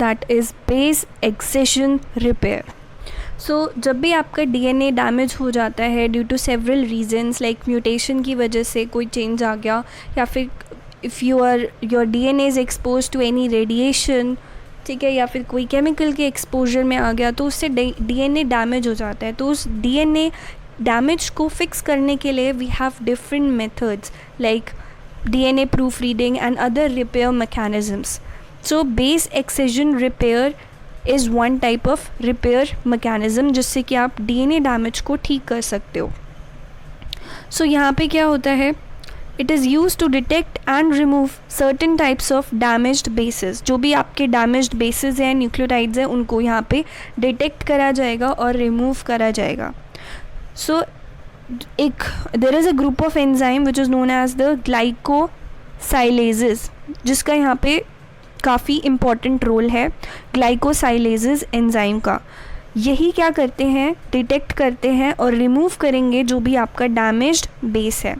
That is base excision repair. So जब भी आपका डीएनए डैमेज हो जाता है due to several reasons, like mutation की वजह से कोई चेंज आ गया, या फिर if your DNA is expose to any radiation, ठीक है, या फिर कोई केमिकल के एक्सपोजर में आ गया, तो उससे डीएनए डैमेज हो जाता है. तो उस डीएनए डैमेज को फिक्स करने के लिए we have different methods like DNA proof reading and other repair mechanisms. So base excision repair is one type of repair mechanism जिससे कि आप डीएनए डैमेज को ठीक कर सकते हो. सो यहाँ पे क्या होता है, it is use to detect and remove certain types of damaged bases. जो भी आपके डैमेज्ड बेसिस हैं, न्यूक्लियोटाइड्स हैं, उनको यहाँ पे डिटेक्ट करा जाएगा और रिमूव करा जाएगा. So there is a group of enzyme which is known as the glycosylases, जिसका यहाँ पे काफ़ी इम्पॉर्टेंट रोल है. ग्लाइकोसाइलेजेस एंजाइम का यही क्या करते हैं, डिटेक्ट करते हैं और रिमूव करेंगे जो भी आपका डैमेज्ड बेस है.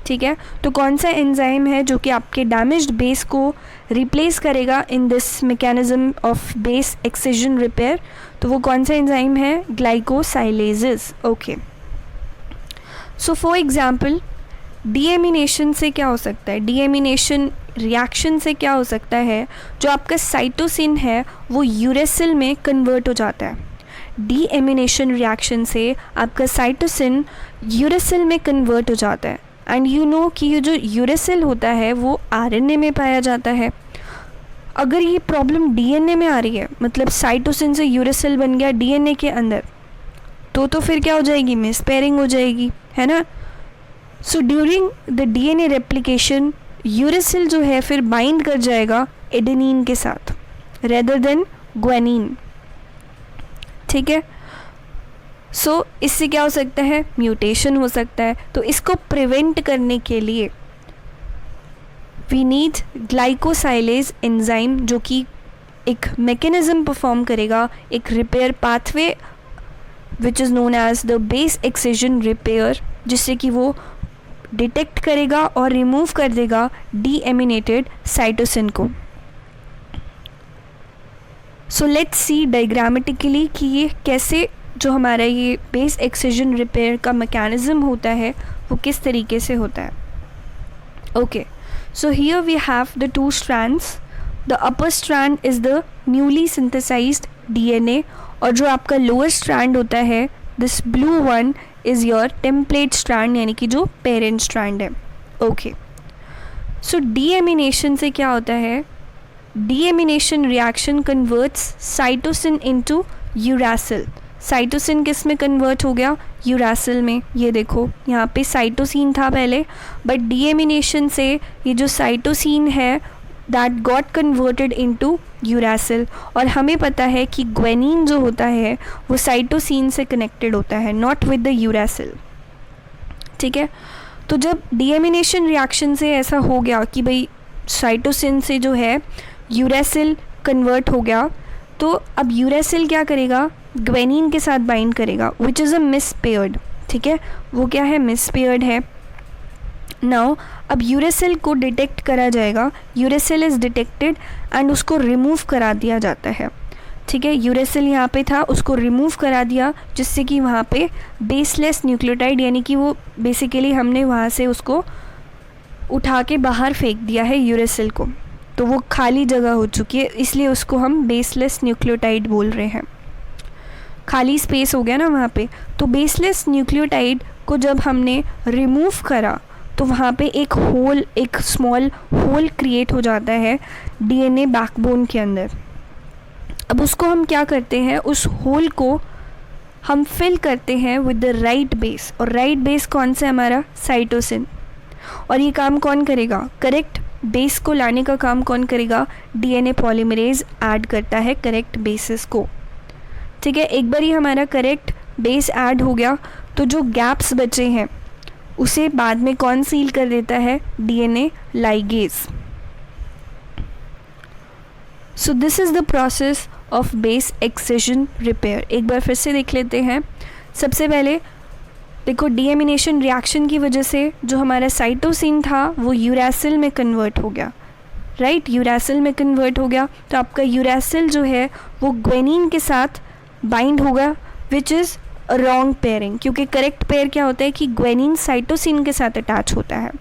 ठीक है, तो कौन सा एंजाइम है जो कि आपके डैमेज्ड बेस को रिप्लेस करेगा in this mechanism of base excision repair? तो वो कौन सा एंजाइम है, glycosylases. Okay, so for example deamination से क्या हो सकता है, डीएमिनेशन रिएक्शन से क्या हो सकता है, जो आपका साइटोसिन है वो यूरेसिल में कन्वर्ट हो जाता है. डीएमिनेशन रिएक्शन से आपका साइटोसिन यूरेसिल में कन्वर्ट हो जाता है. एंड यू नो कि ये जो यूरेसिल होता है वो आरएनए में पाया जाता है. अगर ये प्रॉब्लम डीएनए में आ रही है, मतलब साइटोसिन से यूरेसिल बन गया डीएनए के अंदर, तो फिर क्या हो जाएगी, मिसपेयरिंग हो जाएगी, है ना. So during the DNA replication uracil जो है फिर बाइंड कर जाएगा एडेनिन के साथ रेदर देन ग्वानिन. ठीक है, सो इससे क्या हो सकता है, म्यूटेशन हो सकता है. तो इसको प्रिवेंट करने के लिए वी नीड ग्लाइकोसाइलेज एंजाइम, जो कि एक मैकेनिज्म परफॉर्म करेगा, एक repair pathway which is known as the base excision repair, जिससे कि वो डिटेक्ट करेगा और रिमूव कर देगा डीएमिनेटेड साइटोसिन को. सो लेट्स सी डायग्रामेटिकली कि ये कैसे जो हमारा ये बेस एक्सेशन रिपेयर का मैकेनिज्म होता है वो किस तरीके से होता है. Okay, so here we have the two strands. The upper strand is the newly synthesized DNA, और जो आपका लोअर स्ट्रैंड होता है, this blue one is your template strand, यानी कि जो पेरेंट स्ट्रैंड है. ओके, सो डीएमिनेशन से क्या होता है, deamination reaction converts cytosine into uracil. Cytosine किस में कन्वर्ट हो गया, यूरासिल में. ये देखो यहाँ पे साइटोसिन था पहले, बट डीएमिनेशन से ये जो साइटोसिन है that got converted into uracil. और हमें पता है कि ग्वानिन जो होता है वो साइटोसिन से कनेक्टेड होता है, नॉट विद द यूरासिल. ठीक है, तो जब डीएमिनेशन रिएक्शन से ऐसा हो गया कि भाई साइटोसिन से जो है यूरासिल कन्वर्ट हो गया, तो अब यूरासिल क्या करेगा, ग्वानिन के साथ बाइंड करेगा, विच इज़ अ मिसपेयर्ड. ठीक है, वो क्या है, मिसपेयर्ड है. नाउ अब यूरेसिल को डिटेक्ट करा जाएगा, यूरेसिल इज़ डिटेक्टेड एंड उसको रिमूव करा दिया जाता है. ठीक है, यूरेसिल यहाँ पे था, उसको रिमूव करा दिया, जिससे कि वहाँ पे बेसलेस न्यूक्लियोटाइड, यानी कि वो बेसिकली हमने वहाँ से उसको उठा के बाहर फेंक दिया है यूरेसिल को, तो वो खाली जगह हो चुकी है, इसलिए उसको हम बेसलेस न्यूक्लियोटाइड बोल रहे हैं. खाली स्पेस हो गया ना वहाँ पे. तो बेसलेस न्यूक्लियोटाइड को जब हमने रिमूव करा तो वहाँ पे एक होल, एक स्मॉल होल क्रिएट हो जाता है डीएनए बैकबोन के अंदर. अब उसको हम क्या करते हैं, उस होल को हम फिल करते हैं विद द राइट बेस. और राइट बेस कौन सा है, हमारा साइटोसिन. और ये काम कौन करेगा, करेक्ट बेस को लाने का काम कौन करेगा, डीएनए पॉलीमरेज ऐड करता है करेक्ट बेसिस को. ठीक है, एक बार ही हमारा करेक्ट बेस ऐड हो गया तो जो गैप्स बचे हैं उसे बाद में कौन सील कर देता है, DNA ligase. So this is the process of base excision repair. एक बार फिर से देख लेते हैं. सबसे पहले देखो, डीएमिनेशन रिएक्शन की वजह से जो हमारा साइटोसिन था वो यूरासिल में कन्वर्ट हो गया. राइट, यूरेसिल में कन्वर्ट हो गया, तो आपका यूरेसिल जो है वो ग्वेनिन के साथ बाइंड होगा, विच इज़ रॉन्ग पेयरिंग, क्योंकि करेक्ट पेयर क्या होता है कि ग्वेनिन साइटोसिन के साथ अटैच होता है।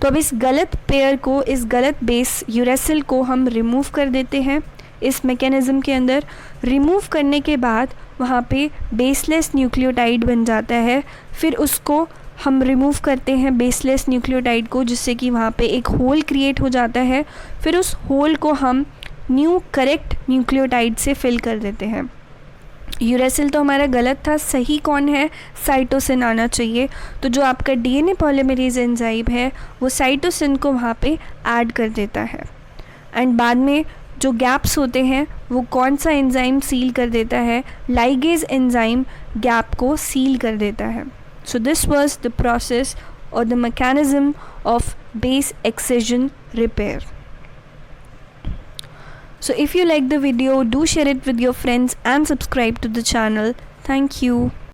तो अब इस गलत पेयर को, इस गलत बेस यूरेसिल को हम रिमूव कर देते हैं इस मैकेनिज़्म के अंदर। रिमूव करने के बाद वहाँ पे बेसलेस न्यूक्लियोटाइड बन जाता है, फिर उसको हम रिमूव करते हैं बेसलेस न्यूक्लियोटाइड को, जिससे कि वहाँ पे एक होल क्रिएट हो जाता है, फिर उस होल को हम न्यू करेक्ट न्यूक्लियोटाइड से फिल कर देते हैं। यूरेसिल तो हमारा गलत था, सही कौन है, साइटोसिन आना चाहिए। तो जो आपका डीएनए पॉलीमरेज एंजाइम है वो साइटोसिन को वहाँ पे ऐड कर देता है, एंड बाद में जो गैप्स होते हैं वो कौन सा एंजाइम सील कर देता है, लाइगेज एंजाइम गैप को सील कर देता है। So this was the process और the mechanism of base excision repair. So if you like the video, do share it with your friends and subscribe to the channel. Thank you.